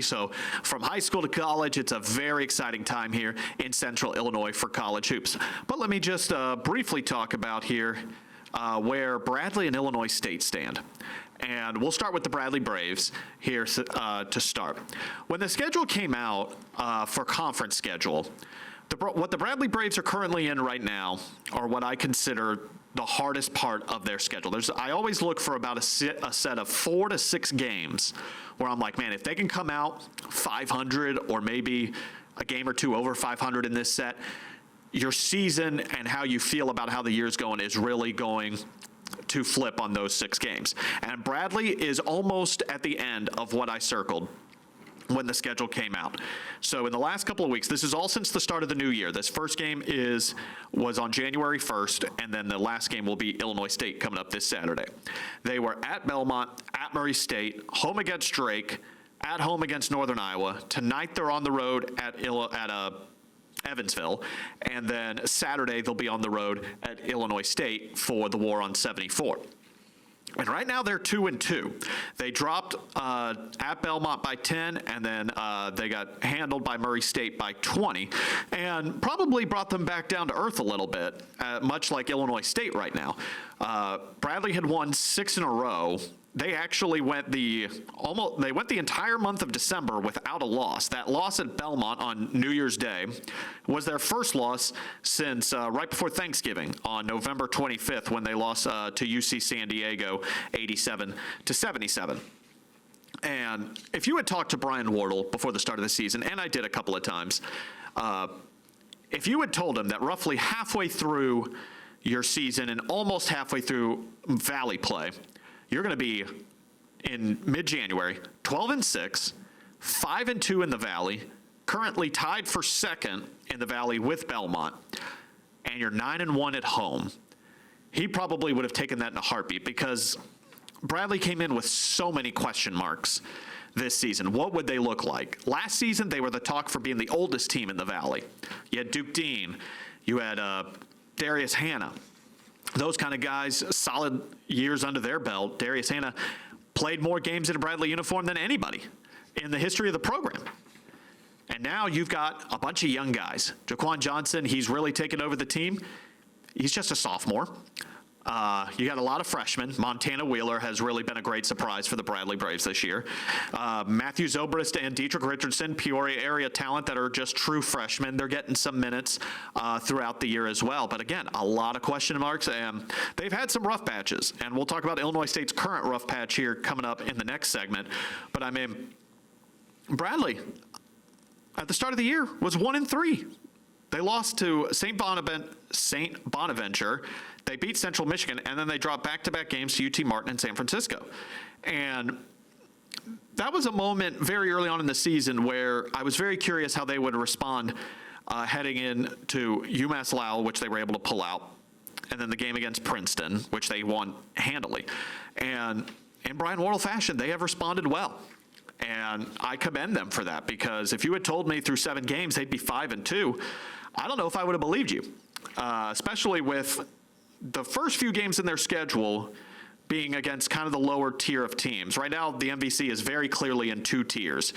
So from high school to college, it's a very exciting time here in Central Illinois for college hoops. But let me just briefly talk about here where Bradley and Illinois State stand. And we'll start with the Bradley Braves here to start. When the schedule came out for conference schedule, what the Bradley Braves are currently in right now are what I consider the hardest part of their schedule. I always look for about a set of 4 to 6 games where I'm like, man, if they can come out 500 or maybe a game or two over 500 in this set, your season and how you feel about how the year's going is really going to flip on those 6 games. And Bradley is almost at the end of what I circled when the schedule came out. So in the last couple of weeks, this is all since the start of the new year. This first game was on January 1st, and then the last game will be Illinois State coming up this Saturday. They were at Belmont, at Murray State, home against Drake, at home against Northern Iowa. Tonight they're on the road at Evansville, and then Saturday they'll be on the road at Illinois State for the War on 74. And right now they're 2-2. They dropped at Belmont by 10, and then they got handled by Murray State by 20, and probably brought them back down to earth a little bit, much like Illinois State right now. Bradley had won 6 in a row. They actually went the entire month of December without a loss. That loss at Belmont on New Year's Day was their first loss since right before Thanksgiving on November 25th, when they lost to UC San Diego 87-77. And if you had talked to Brian Wardle before the start of the season, and I did a couple of times, if you had told him that roughly halfway through your season and almost halfway through Valley play, you're going to be in mid-January 12-6, 5-2 in the Valley, currently tied for second in the Valley with Belmont, and you're 9-1 at home. He probably would have taken that in a heartbeat, because Bradley came in with so many question marks this season. What would they look like? Last season, they were the talk for being the oldest team in the Valley. You had Duke Dean. You had Darius Hannah. Those kind of guys, solid years under their belt. Darius Hannah played more games in a Bradley uniform than anybody in the history of the program. And now you've got a bunch of young guys. Jaquan Johnson, he's really taken over the team. He's just a sophomore. You got a lot of freshmen. Montana Wheeler has really been a great surprise for the Bradley Braves this year. Matthew Zobrist and Dietrich Richardson, Peoria area talent that are just true freshmen. They're getting some minutes throughout the year as well. But again, a lot of question marks, and they've had some rough patches. And we'll talk about Illinois State's current rough patch here coming up in the next segment. But I mean, Bradley, at the start of the year, was 1-3. They lost to St. Bonaventure. They beat Central Michigan, and then they dropped back-to-back games to UT Martin and San Francisco. And that was a moment very early on in the season where I was very curious how they would respond heading into UMass Lowell, which they were able to pull out, and then the game against Princeton, which they won handily. And in Brian Wardle fashion, they have responded well. And I commend them for that, because if you had told me through 7 games they'd be 5-2, I don't know if I would have believed you, especially with the first few games in their schedule being against kind of the lower tier of teams. Right now, the MVC is very clearly in 2 tiers.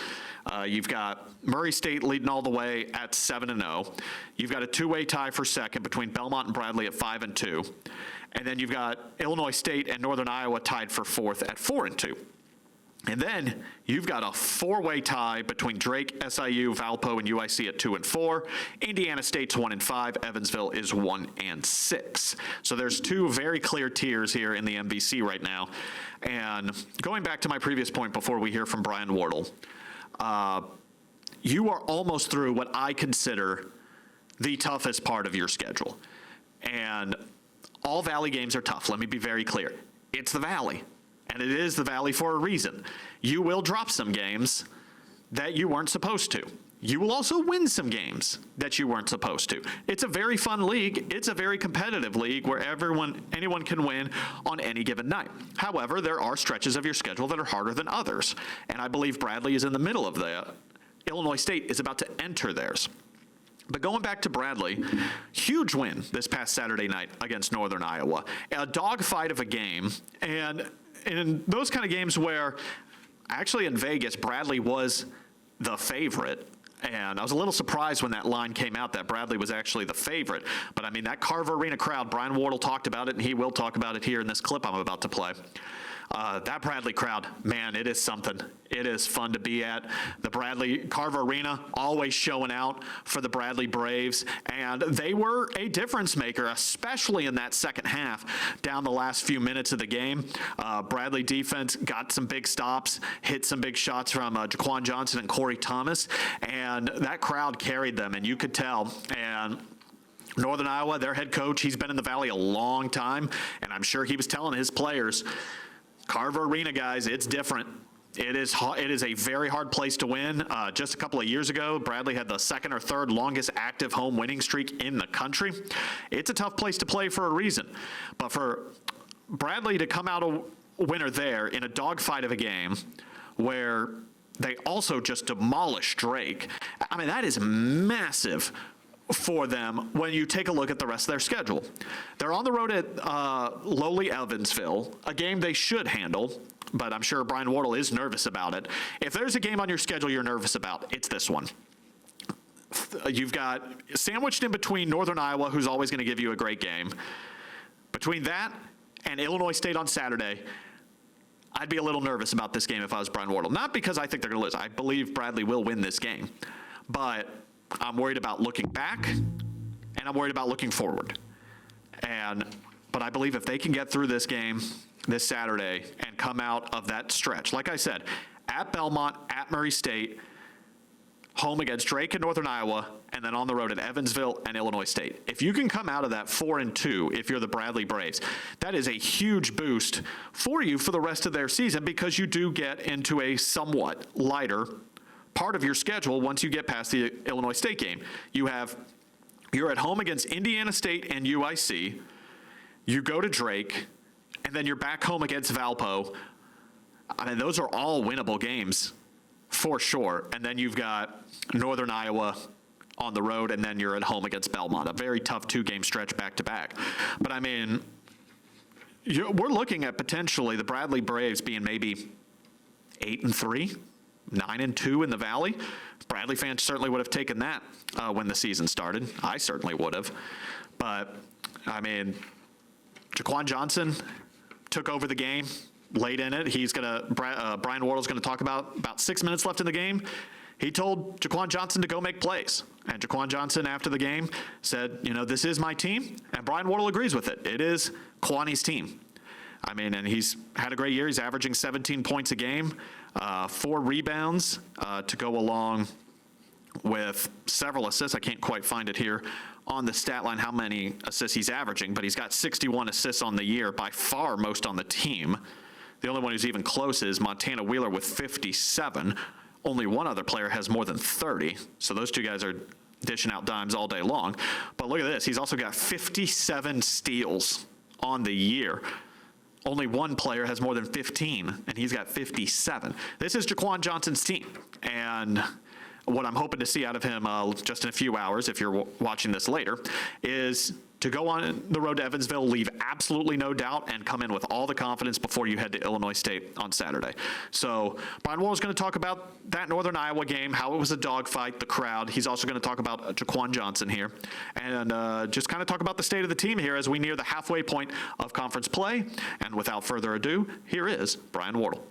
You've got Murray State leading all the way at 7-0. You've got a 2-way tie for second between Belmont and Bradley at 5-2. And then you've got Illinois State and Northern Iowa tied for 4th at 4-2. And then you've got a 4-way tie between Drake, SIU, Valpo, and UIC at 2-4. Indiana State's 1-5. Evansville is 1-6. So there's 2 very clear tiers here in the MVC right now. And going back to my previous point before we hear from Brian Wardle, you are almost through what I consider the toughest part of your schedule. And all Valley games are tough. Let me be very clear. It's the Valley. And it is the Valley for a reason. You will drop some games that you weren't supposed to. You will also win some games that you weren't supposed to. It's a very fun league. It's a very competitive league where anyone can win on any given night. However, there are stretches of your schedule that are harder than others. And I believe Bradley is in the middle of that. Illinois State is about to enter theirs. But going back to Bradley, huge win this past Saturday night against Northern Iowa. A dogfight of a game. And in those kind of games where, actually in Vegas, Bradley was the favorite, and I was a little surprised when that line came out that Bradley was actually the favorite. But I mean, that Carver Arena crowd, Brian Wardle talked about it, and he will talk about it here in this clip I'm about to play. That Bradley crowd, man, it is something. It is fun to be at. The Bradley Carver Arena always showing out for the Bradley Braves, and they were a difference maker, especially in that second half down the last few minutes of the game. Bradley defense got some big stops, hit some big shots from Jaquan Johnson and Corey Thomas, and that crowd carried them, and you could tell. And Northern Iowa, their head coach, he's been in the Valley a long time, and I'm sure he was telling his players, Carver Arena, guys, it's different. It is a very hard place to win. Just a couple of years ago, Bradley had the 2nd or 3rd longest active home winning streak in the country. It's a tough place to play for a reason. But for Bradley to come out a winner there in a dogfight of a game where they also just demolished Drake, I mean, that is massive for them when you take a look at the rest of their schedule. They're on the road at lowly Evansville, a game they should handle, but I'm sure Brian Wardle is nervous about it. If there's a game on your schedule you're nervous about, it's this one. You've got sandwiched in between Northern Iowa, who's always going to give you a great game. Between that and Illinois State on Saturday, I'd be a little nervous about this game if I was Brian Wardle. Not because I think they're going to lose. I believe Bradley will win this game. But I'm worried about looking back, and I'm worried about looking forward. But I believe if they can get through this game this Saturday and come out of that stretch, like I said, at Belmont, at Murray State, home against Drake and Northern Iowa, and then on the road at Evansville and Illinois State. If you can come out of that 4-2, if you're the Bradley Braves, that is a huge boost for you for the rest of their season, because you do get into a somewhat lighter part of your schedule once you get past the Illinois State game. You're at home against Indiana State and UIC. You go to Drake, and then you're back home against Valpo. I mean, those are all winnable games for sure. And then you've got Northern Iowa on the road, and then you're at home against Belmont. A very tough 2-game stretch back to back. But I mean, we're looking at potentially the Bradley Braves being maybe 8-3. 9-2 in the Valley. Bradley fans certainly would have taken that when the season started. I certainly would have. But, I mean, Jaquan Johnson took over the game late in it. Brian Wardle's going to talk about 6 minutes left in the game. He told Jaquan Johnson to go make plays. And Jaquan Johnson, after the game, said, this is my team. And Brian Wardle agrees with it. It is Kwani's team. I mean, and he's had a great year. He's averaging 17 points a game. 4 rebounds to go along with several assists. I can't quite find it here on the stat line how many assists he's averaging, but he's got 61 assists on the year, by far most on the team. The only one who's even close is Montana Wheeler with 57. Only one other player has more than 30, so those two guys are dishing out dimes all day long. But look at this, he's also got 57 steals on the year. Only one player has more than 15, and he's got 57. This is Jaquan Johnson's team, and what I'm hoping to see out of him just in a few hours, if you're watching this later, is to go on the road to Evansville, leave absolutely no doubt, and come in with all the confidence before you head to Illinois State on Saturday. So Brian Wall is going to talk about that Northern Iowa game, how it was a dogfight, the crowd. He's also going to talk about Jaquan Johnson here, and just kind of talk about the state of the team here as we near the halfway point of conference play. And without further ado, here is Brian Wardle.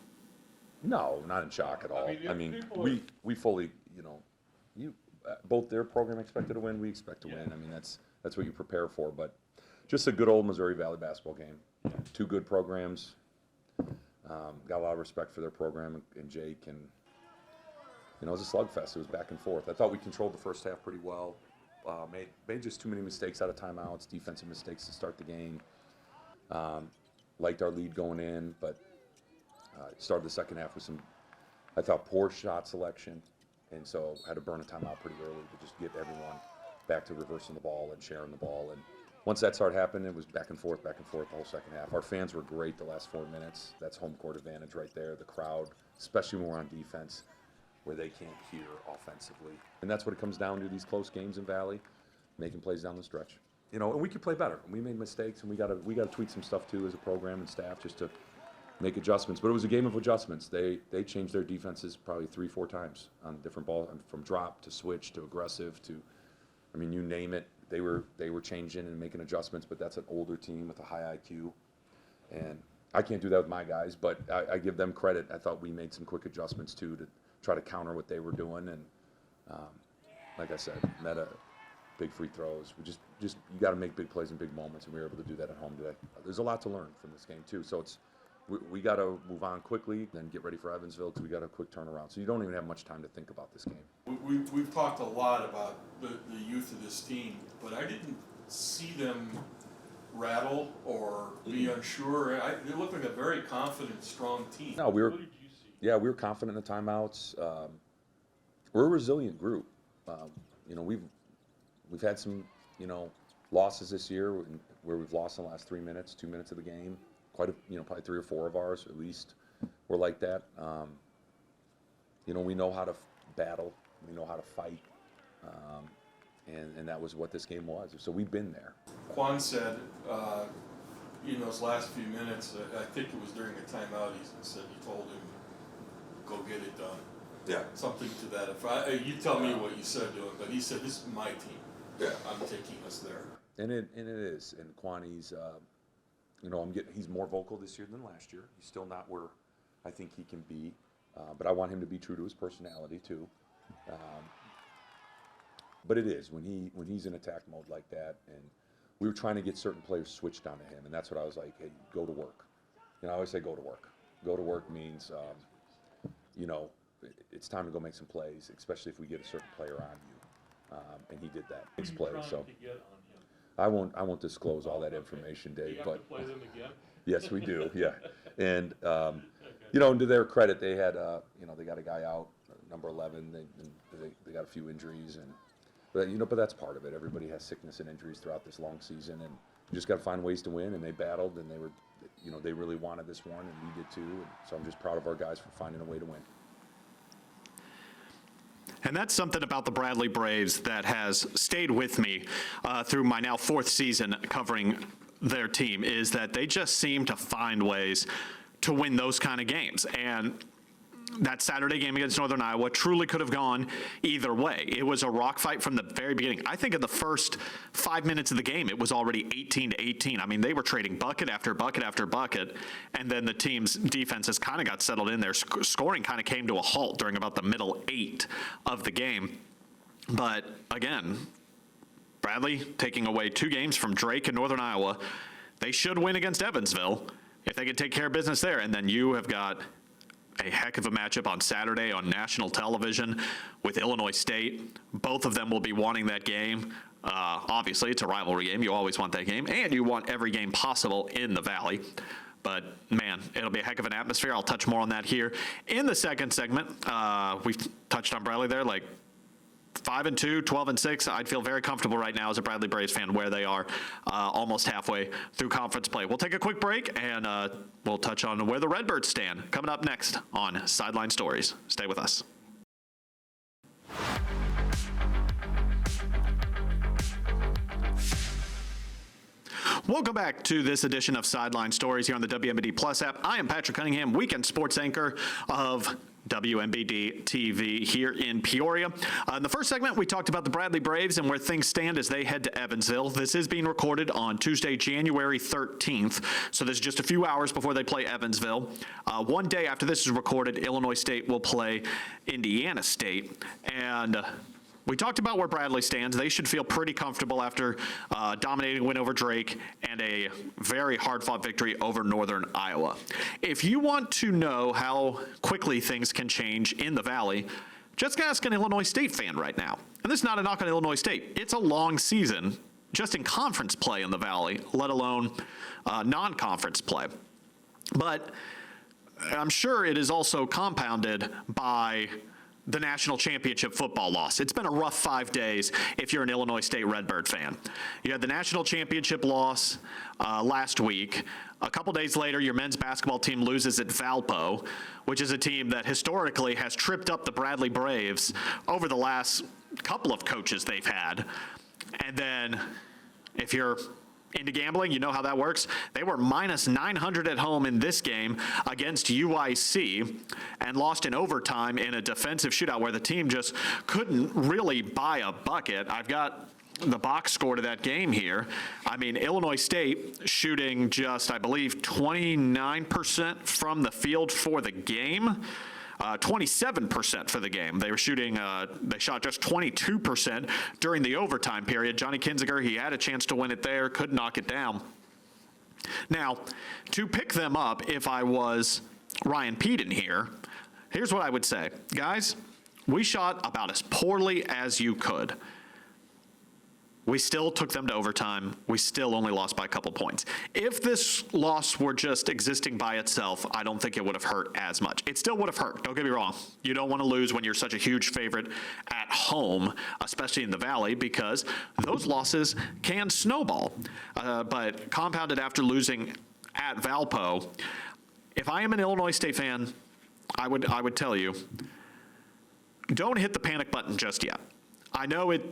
No, not in shock at all. I mean, we fully, both their program expected to win, we expect to win. I mean, that's what you prepare for. But just a good old Missouri Valley basketball game. Two good programs. Got a lot of respect for their program and Jake, and it was a slugfest. It was back and forth. I thought we controlled the first half pretty well. Made just too many mistakes out of timeouts, defensive mistakes to start the game. Liked our lead going in, but started the second half with some, I thought, poor shot selection, and so had to burn a timeout pretty early to just get everyone back to reversing the ball and sharing the ball. And once that started happening, it was back and forth the whole second half. Our fans were great the last 4 minutes. That's home court advantage right there. The crowd, especially when we're on defense, where they can't hear offensively. And that's what it comes down to, these close games in Valley, making plays down the stretch. And we could play better. We made mistakes, and we got to tweak some stuff too as a program and staff just to make adjustments. But it was a game of adjustments. They changed their defenses probably 3-4 times on different ball, from drop to switch to aggressive to, you name it. They were changing and making adjustments, but that's an older team with a high IQ. And I can't do that with my guys, but I give them credit. I thought we made some quick adjustments too to try to counter what they were doing. And like I said, meta big free throws. We just you got to make big plays in big moments, and we were able to do that at home today. There's a lot to learn from this game too. So we got to move on quickly, then get ready for Evansville because we got a quick turnaround. So you don't even have much time to think about this game. We've talked a lot about the youth of this team, but I didn't see them rattle or be unsure. They looked like a very confident, strong team. No, what did you see? Yeah, we were confident in the timeouts. We're a resilient group. We've had some losses this year where we've lost in the last 2 minutes of the game. Quite probably 3 or 4 of ours at least were like that. We know how to battle, we know how to fight, and that was what this game was. So we've been there. Quan said in those last few minutes, I think it was during a timeout, he said you told him, go get it done. Yeah. Something to that effect. You tell me what you said to him, but he said, this is my team. Yeah. I'm taking us there. And it is. And Quan, he's more vocal this year than last year. He's still not where I think he can be, but I want him to be true to his personality too. But it is when he's in attack mode like that, and we were trying to get certain players switched onto him, and that's what I was like, hey, go to work. I always say go to work. Go to work means, it's time to go make some plays, especially if we get a certain player on you, and he did that. Next play, so. I won't disclose all that information, Dave. But to play them again? Yes, we do. Yeah, and and to their credit, they had they got a guy out, number 11. They got a few injuries, but that's part of it. Everybody has sickness and injuries throughout this long season, and you just got to find ways to win. And they battled, and they were, they really wanted this one, and we did too. And so I'm just proud of our guys for finding a way to win. And that's something about the Bradley Braves that has stayed with me through my now 4th season covering their team, is that they just seem to find ways to win those kind of games. And that Saturday game against Northern Iowa truly could have gone either way. It was a rock fight from the very beginning. I think in the first 5 minutes of the game, it was already 18-18. They were trading bucket after bucket after bucket, and then the team's defenses kind of got settled in there. Scoring kind of came to a halt during about the middle 8 of the game. But again, Bradley taking away 2 games from Drake and Northern Iowa. They should win against Evansville if they can take care of business there. And then you have got a heck of a matchup on Saturday on national television with Illinois State. Both of them will be wanting that game. Obviously, it's a rivalry game. You always want that game, and you want every game possible in the Valley. But, man, it'll be a heck of an atmosphere. I'll touch more on that here. In the second segment, we've touched on Bradley there, like 5-2, 12-6. I'd feel very comfortable right now as a Bradley Braves fan where they are almost halfway through conference play. We'll take a quick break, and we'll touch on where the Redbirds stand coming up next on Sideline Stories. Stay with us. Welcome back to this edition of Sideline Stories here on the WMBD Plus app. I am Patrick Cunningham, weekend sports anchor of WMBD TV here in Peoria. In the first segment, we talked about the Bradley Braves and where things stand as they head to Evansville. This is being recorded on Tuesday, January 13th, so this is just a few hours before they play Evansville. One day after this is recorded, Illinois State will play Indiana State, and we talked about where Bradley stands. They should feel pretty comfortable after dominating win over Drake and a very hard-fought victory over Northern Iowa. If you want to know how quickly things can change in the Valley, just ask an Illinois State fan right now. And this is not a knock on Illinois State. It's a long season just in conference play in the Valley, let alone non-conference play. But I'm sure it is also compounded by the national championship football loss. It's been a rough 5 days if you're an Illinois State Redbird fan. You had the national championship loss last week. A couple days later, your men's basketball team loses at Valpo, which is a team that historically has tripped up the Bradley Braves over the last couple of coaches they've had. And then if you're into gambling, you know how that works. They were minus 900 at home in this game against UIC and lost in overtime in a defensive shootout where the team just couldn't really buy a bucket. I've got the box score to that game here. I mean, Illinois State shooting just, I believe, 29% from the field for the game. 27% for the game. They were shooting, they shot just 22% during the overtime period. Johnny Kinziger, he had a chance to win it there, couldn't knock it down. Now, to pick them up, if I was Ryan Peden here, here's what I would say. Guys, we shot about as poorly as you could. We still took them to overtime. We still only lost by a couple points. If this loss were just existing by itself, I don't think it would have hurt as much. It still would have hurt. Don't get me wrong. You don't want to lose when you're such a huge favorite at home, especially in the Valley, because those losses can snowball. But compounded after losing at Valpo, if I am an Illinois State fan, I would tell you, don't hit the panic button just yet. I know it,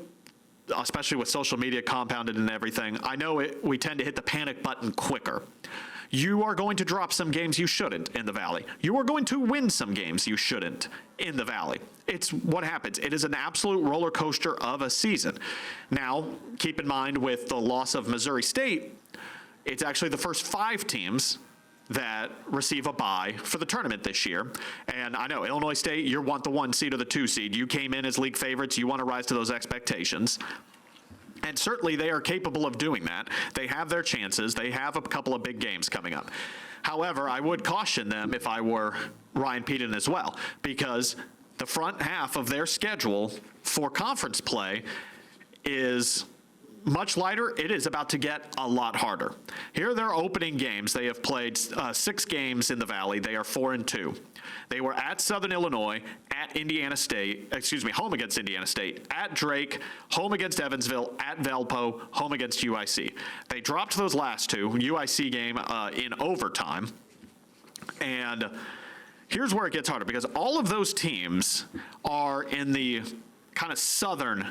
especially with social media compounded and everything, I know we tend to hit the panic button quicker. You are going to drop some games you shouldn't in the Valley. You are going to win some games you shouldn't in the Valley. It's what happens. It is an absolute roller coaster of a season. Now, keep in mind with the loss of Missouri State, it's actually the first 5 teams that receive a bye for the tournament this year. And I know, Illinois State, you want the 1 seed or the 2 seed. You came in as league favorites. You want to rise to those expectations. And certainly they are capable of doing that. They have their chances. They have a couple of big games coming up. However, I would caution them if I were Ryan Peden as well, because the front half of their schedule for conference play is much lighter. It is about to get a lot harder. Here are their opening games. They have played 6 games in the Valley. They are 4-2. They were at Southern Illinois, at Indiana State, home against Indiana State, at Drake, home against Evansville, at Valpo, home against UIC. They dropped those last 2, UIC game in overtime. And here's where it gets harder, because all of those teams are in the kind of southern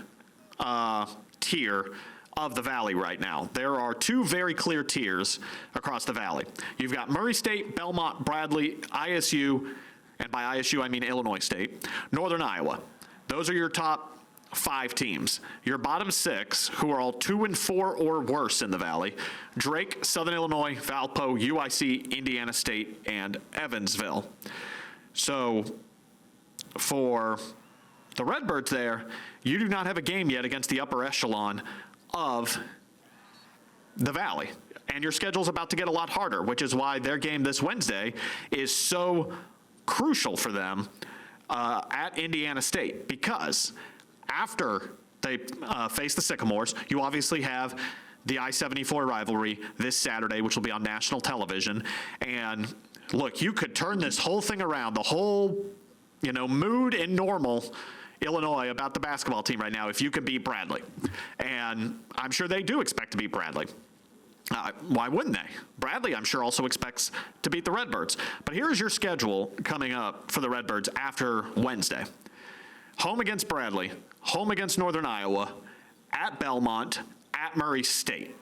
tier of the Valley right now. There are 2 very clear tiers across the Valley. You've got Murray State, Belmont, Bradley, ISU, and by ISU I mean Illinois State, Northern Iowa. Those are your top 5 teams. Your bottom 6, who are all 2-4 or worse in the Valley: Drake, Southern Illinois, Valpo, UIC, Indiana State, and Evansville. So for the Redbirds there, you do not have a game yet against the upper echelon of the Valley. And your schedule's about to get a lot harder, which is why their game this Wednesday is so crucial for them at Indiana State, because after they face the Sycamores, you obviously have the I-74 rivalry this Saturday, which will be on national television. And look, you could turn this whole thing around, the whole, mood in Normal, Illinois, about the basketball team right now if you could beat Bradley. And I'm sure they do expect to beat Bradley. Why wouldn't they? Bradley, I'm sure, also expects to beat the Redbirds. But here's your schedule coming up for the Redbirds after Wednesday. Home against Bradley, home against Northern Iowa, at Belmont, at Murray State.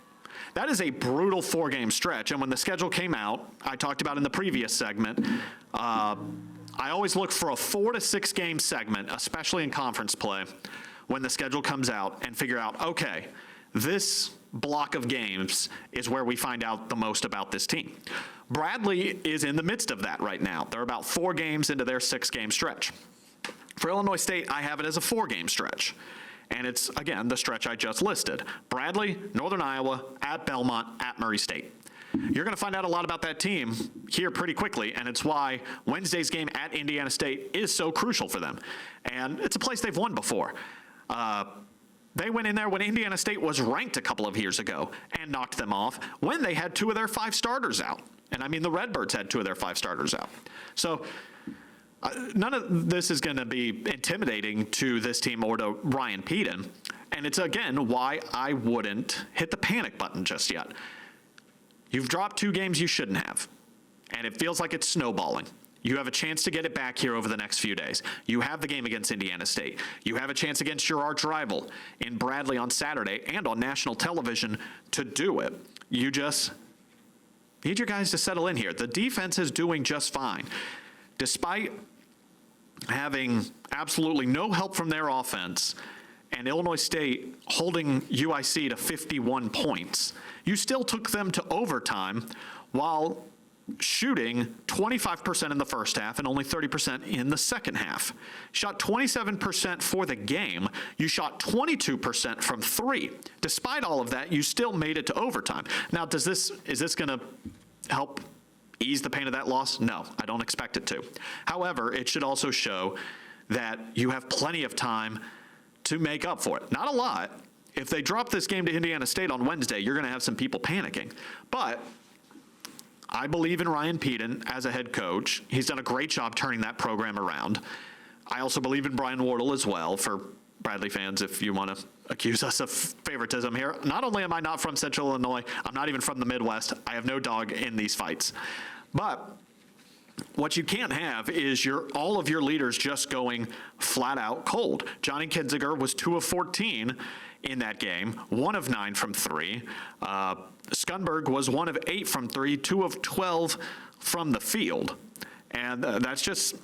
That is a brutal 4-game stretch. And when the schedule came out, I talked about in the previous segment, I always look for a 4 to 6 game segment, especially in conference play, when the schedule comes out, and figure out, okay, this block of games is where we find out the most about this team. Bradley is in the midst of that right now. They're about 4 games into their 6-game stretch. For Illinois State, I have it as a 4-game stretch. And it's, again, the stretch I just listed. Bradley, Northern Iowa, at Belmont, at Murray State. You're going to find out a lot about that team here pretty quickly, and it's why Wednesday's game at Indiana State is so crucial for them. And it's a place they've won before. They went in there when Indiana State was ranked a couple of years ago and knocked them off when they had 2 of their 5 starters out. And I mean, the Redbirds had 2 of their 5 starters out. So none of this is going to be intimidating to this team or to Ryan Peden. And it's, again, why I wouldn't hit the panic button just yet. You've dropped 2 games you shouldn't have, and it feels like it's snowballing. You have a chance to get it back here over the next few days. You have the game against Indiana State. You have a chance against your arch rival in Bradley on Saturday and on national television to do it. You just need your guys to settle in here. The defense is doing just fine. Despite having absolutely no help from their offense and Illinois State holding UIC to 51 points, you still took them to overtime while shooting 25% in the first half and only 30% in the second half. Shot 27% for the game. You shot 22% from 3. Despite all of that, you still made it to overtime. Now, is this going to help ease the pain of that loss? No, I don't expect it to. However, it should also show that you have plenty of time to make up for it. Not a lot. If they drop this game to Indiana State on Wednesday, you're going to have some people panicking. But I believe in Ryan Peden as a head coach. He's done a great job turning that program around. I also believe in Brian Wardle as well, for Bradley fans, if you want to accuse us of favoritism here. Not only am I not from Central Illinois, I'm not even from the Midwest. I have no dog in these fights. But what you can't have is all of your leaders just going flat out cold. Johnny Kinziger was 2 of 14 in that game, 1 of 9 from 3. Skunberg was 1 of 8 from 3, 2 of 12 from the field. And that's just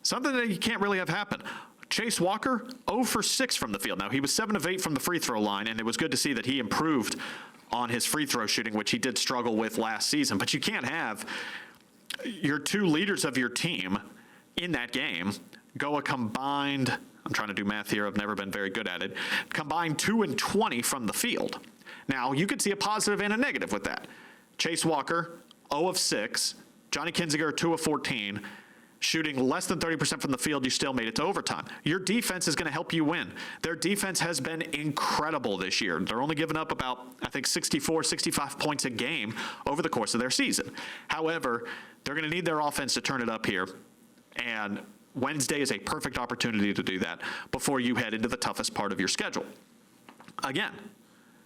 something that you can't really have happen. Chase Walker, 0 for 6 from the field. Now, he was 7 of 8 from the free throw line, and it was good to see that he improved on his free throw shooting, which he did struggle with last season. But you can't have your 2 leaders of your team in that game go a combined, I'm trying to do math here, I've never been very good at it, combined 2 and 20 from the field. Now, you could see a positive and a negative with that. Chase Walker, 0 of 6. Johnny Kinziger, 2 of 14. Shooting less than 30% from the field, you still made it to overtime. Your defense is going to help you win. Their defense has been incredible this year. They're only giving up about, I think, 64, 65 points a game over the course of their season. However, they're going to need their offense to turn it up here. And Wednesday is a perfect opportunity to do that before you head into the toughest part of your schedule. Again,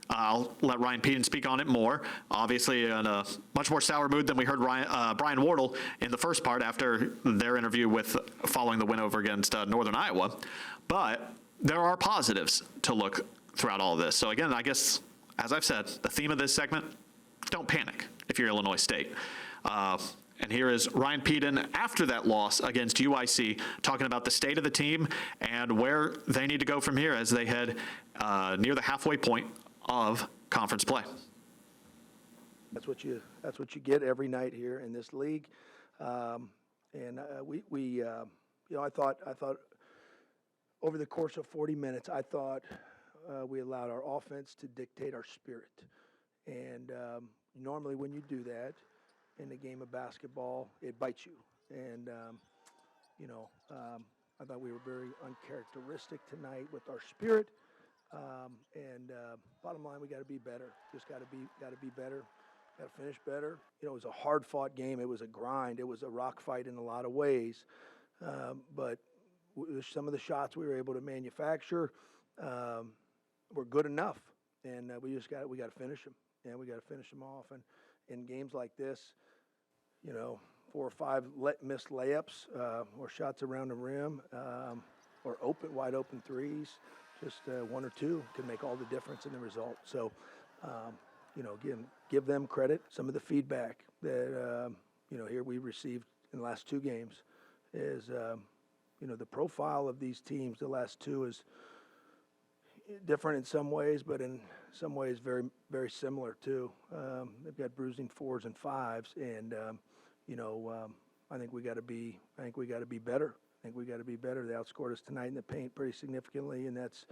I'll let Ryan Peden speak on it more. Obviously, in a much more sour mood than we heard Brian Wardle in the first part after their interview following the win over against Northern Iowa. But there are positives to look throughout all of this. So again, I guess, as I've said, the theme of this segment, don't panic if you're Illinois State. And here is Ryan Peden after that loss against UIC, talking about the state of the team and where they need to go from here as they head near the halfway point of conference play. That's what you get every night here in this league, I thought over the course of 40 minutes, I thought we allowed our offense to dictate our spirit, and normally when you do that in a game of basketball, it bites you, and I thought we were very uncharacteristic tonight with our spirit. Bottom line, we got to be better. Just got to be better. Got to finish better. It was a hard-fought game. It was a grind. It was a rock fight in a lot of ways. But some of the shots we were able to manufacture were good enough, and we got to finish them. And we got to finish them off. And in games like this, 4 or 5 missed layups or shots around the rim or wide open threes, just 1 or 2 can make all the difference in the result. So, give them credit. Some of the feedback that, here we received in the last 2 games is, the profile of these teams, the last 2 is different in some ways, but in some ways very, very similar too. They've got bruising 4s and 5s, and I think we got to be better. I think we got to be better. They outscored us tonight in the paint pretty significantly, and that's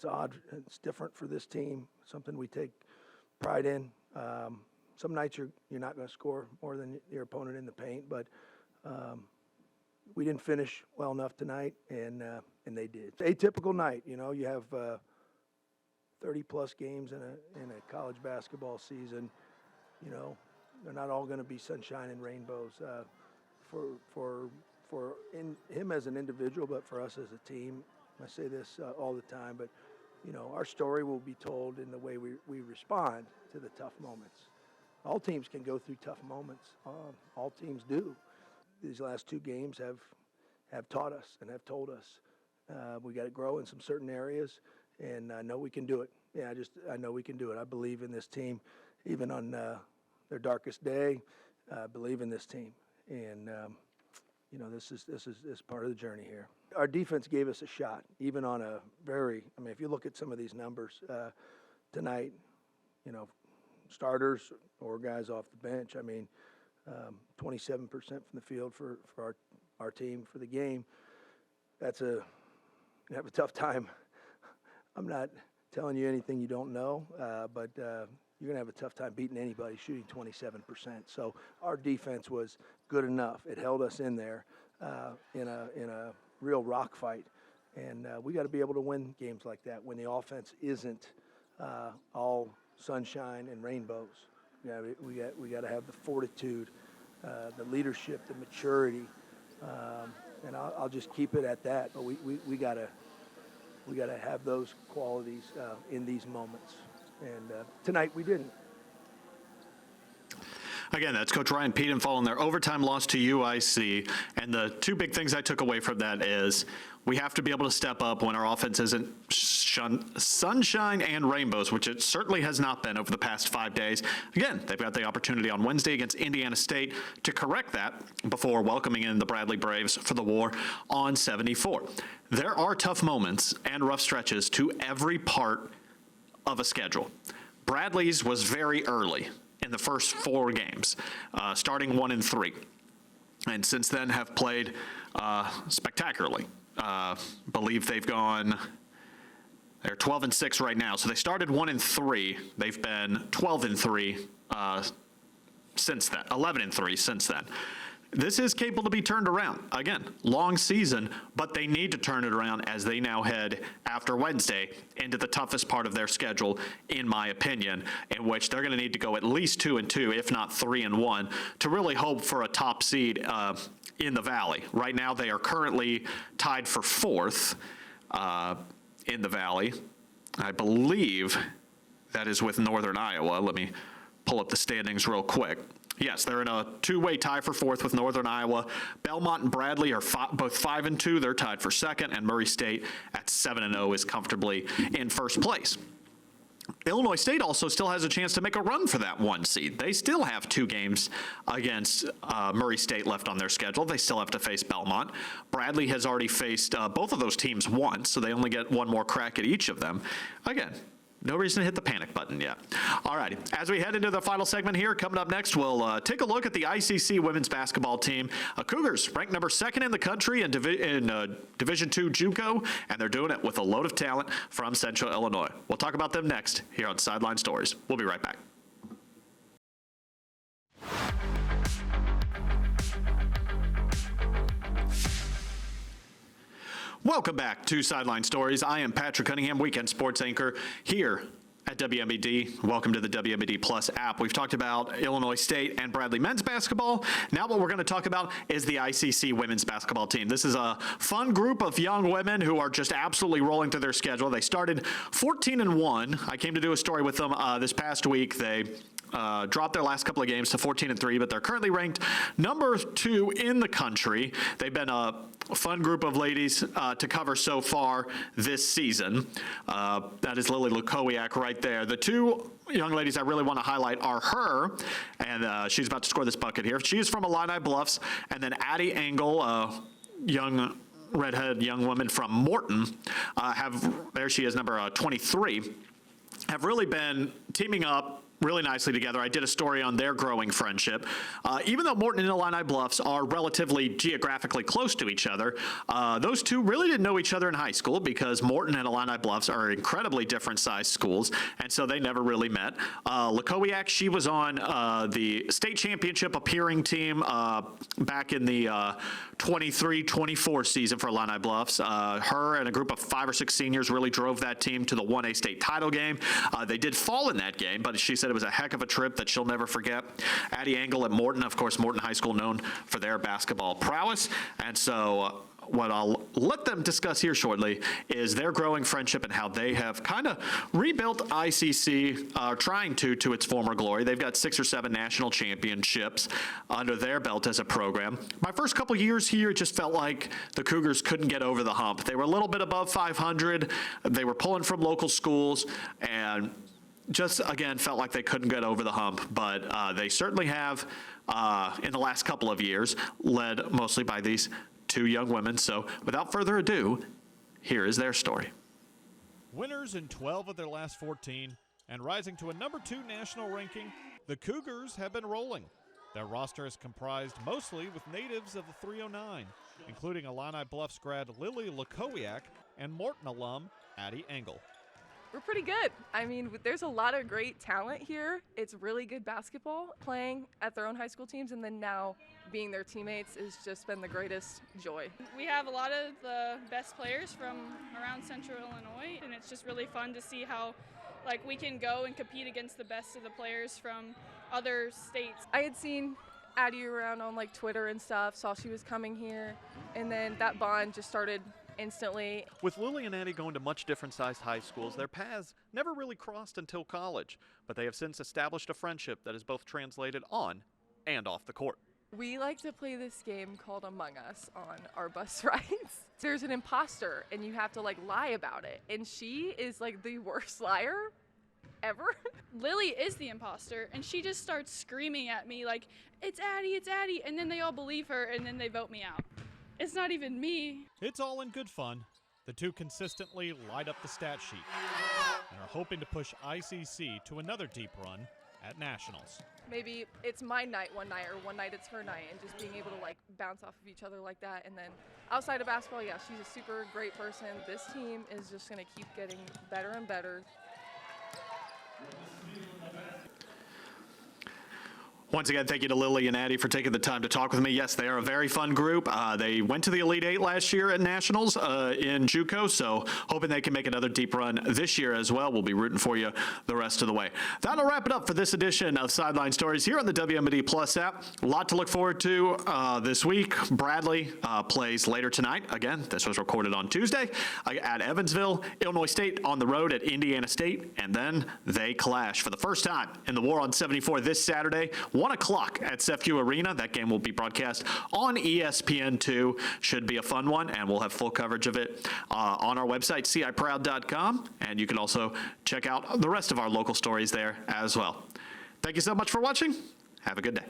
odd. It's different for this team. Something we take pride in. Some nights you're not going to score more than your opponent in the paint, but we didn't finish well enough tonight, and they did. It's an atypical night. You have 30-plus games in a college basketball season. They're not all going to be sunshine and rainbows for him as an individual, but for us as a team. I say this all the time, but our story will be told in the way we respond to the tough moments. All teams can go through tough moments. All teams do. These last 2 games have taught us and have told us we got to grow in some certain areas, and I know we can do it. Yeah, I know we can do it. I believe in this team, even on their darkest day. I believe in this team, and this is part of the journey here. Our defense gave us a shot, even on a if you look at some of these numbers tonight, starters or guys off the bench, 27% from the field for our team for the game. You have a tough time. I'm not telling you anything you don't know, but you're going to have a tough time beating anybody shooting 27%. So our defense was good enough. It held us in there in a real rock fight. And we got to be able to win games like that when the offense isn't all sunshine and rainbows. We got to have the fortitude, the leadership, the maturity, and I'll just keep it at that. But we got to have those qualities in these moments, and tonight we didn't. Again, that's Coach Ryan Peden following their overtime loss to UIC. And the 2 big things I took away from that is we have to be able to step up when our offense isn't sunshine and rainbows, which it certainly has not been over the past 5 days. Again, they've got the opportunity on Wednesday against Indiana State to correct that before welcoming in the Bradley Braves for the war on 74. There are tough moments and rough stretches to every part of a schedule. Bradley's was very early in the first 4 games, starting 1-3, and since then have played spectacularly. Believe they're 12-6 right now. So they started 1-3. They've been 12-3 since then, 11-3 since then. This is capable to be turned around. Again, long season, but they need to turn it around as they now head after Wednesday into the toughest part of their schedule, in my opinion, in which they're going to need to go at least 2-2, if not 3-1, to really hope for a top seed in the Valley. Right now, they are currently tied for 4th in the Valley. I believe that is with Northern Iowa. Let me pull up the standings real quick. Yes, they're in a 2-way tie for 4th with Northern Iowa. Belmont and Bradley are both 5-2. They're tied for 2nd, and Murray State at 7-0 is comfortably in 1st place. Illinois State also still has a chance to make a run for that 1 seed. They still have 2 games against Murray State left on their schedule. They still have to face Belmont. Bradley has already faced both of those teams once, so they only get 1 more crack at each of them. Again, no reason to hit the panic button yet. All righty. As we head into the final segment here, coming up next, we'll take a look at the ICC women's basketball team. Cougars ranked number 2nd in the country in Division II JUCO, and they're doing it with a load of talent from Central Illinois. We'll talk about them next here on Sideline Stories. We'll be right back. Welcome back to Sideline Stories. I am Patrick Cunningham, weekend sports anchor here at WMBD. Welcome to the WMBD Plus app. We've talked about Illinois State and Bradley men's basketball. Now what we're going to talk about is the ICC women's basketball team. This is a fun group of young women who are just absolutely rolling through their schedule. They started 14-1. I came to do a story with them this past week. They dropped their last couple of games to 14-3, but they're currently ranked number 2 in the country. They've been a fun group of ladies to cover so far this season. That is Lily Lukowiak right there. The two young ladies I really want to highlight are her, and she's about to score this bucket here. She is from Illini Bluffs, and then Addie Engel, young redhead young woman from Morton, there she is, number 23, have really been teaming up really nicely together. I did a story on their growing friendship. Even though Morton and Illini Bluffs are relatively geographically close to each other, those two really didn't know each other in high school because Morton and Illini Bluffs are incredibly different sized schools, and so they never really met. Lukowiak, she was on the state championship appearing team back in the 23-24 season for Illini Bluffs. Her and a group of 5 or 6 seniors really drove that team to the 1A state title game. They did fall in that game, but she said it was a heck of a trip that she'll never forget. Addie Engel at Morton, of course, Morton High School known for their basketball prowess. And so what I'll let them discuss here shortly is their growing friendship and how they have kind of rebuilt ICC, trying to its former glory. They've got 6 or 7 national championships under their belt as a program. My first couple years here, it just felt like the Cougars couldn't get over the hump. They were a little bit above 500. They were pulling from local schools and just, again, felt like they couldn't get over the hump, but they certainly have in the last couple of years, led mostly by these 2 young women. So without further ado, here is their story. Winners in 12 of their last 14 and rising to a number 2 national ranking, the Cougars have been rolling. Their roster is comprised mostly with natives of the 309, including Illini Bluffs grad Lily Lukowiak and Morton alum Addie Engel. We're pretty good. I mean, there's a lot of great talent here. It's really good basketball. Playing at their own high school teams and then now being their teammates has just been the greatest joy. We have a lot of the best players from around Central Illinois, and it's just really fun to see how we can go and compete against the best of the players from other states. I had seen Addie around on Twitter and stuff, saw she was coming here, and then that bond just started instantly. With Lily and Addie going to much different sized high schools, their paths never really crossed until college, but they have since established a friendship that is both translated on and off the court. We like to play this game called Among Us on our bus rides. There's an imposter and you have to lie about it, and she is the worst liar ever. Lily is the imposter, and she just starts screaming at me it's Addie, and then they all believe her, and then they vote me out. It's not even me. It's all in good fun. The two consistently light up the stat sheet and are hoping to push ICC to another deep run at nationals. Maybe it's my night one night, or one night it's her night, and just being able to bounce off of each other like that. And then outside of basketball, yeah, she's a super great person. This team is just going to keep getting better and better. Once again, thank you to Lily and Addie for taking the time to talk with me. Yes, they are a very fun group. They went to the Elite 8 last year at Nationals in JUCO, so hoping they can make another deep run this year as well. We'll be rooting for you the rest of the way. That'll wrap it up for this edition of Sideline Stories here on the WMBD Plus app. A lot to look forward to this week. Bradley plays later tonight. Again, this was recorded on Tuesday at Evansville. Illinois State on the road at Indiana State, and then they clash for the first time in the War on 74 this Saturday. 1 o'clock at CEFCU Arena. That game will be broadcast on ESPN2. Should be a fun one, and we'll have full coverage of it on our website, ciproud.com, and you can also check out the rest of our local stories there as well. Thank you so much for watching. Have a good day.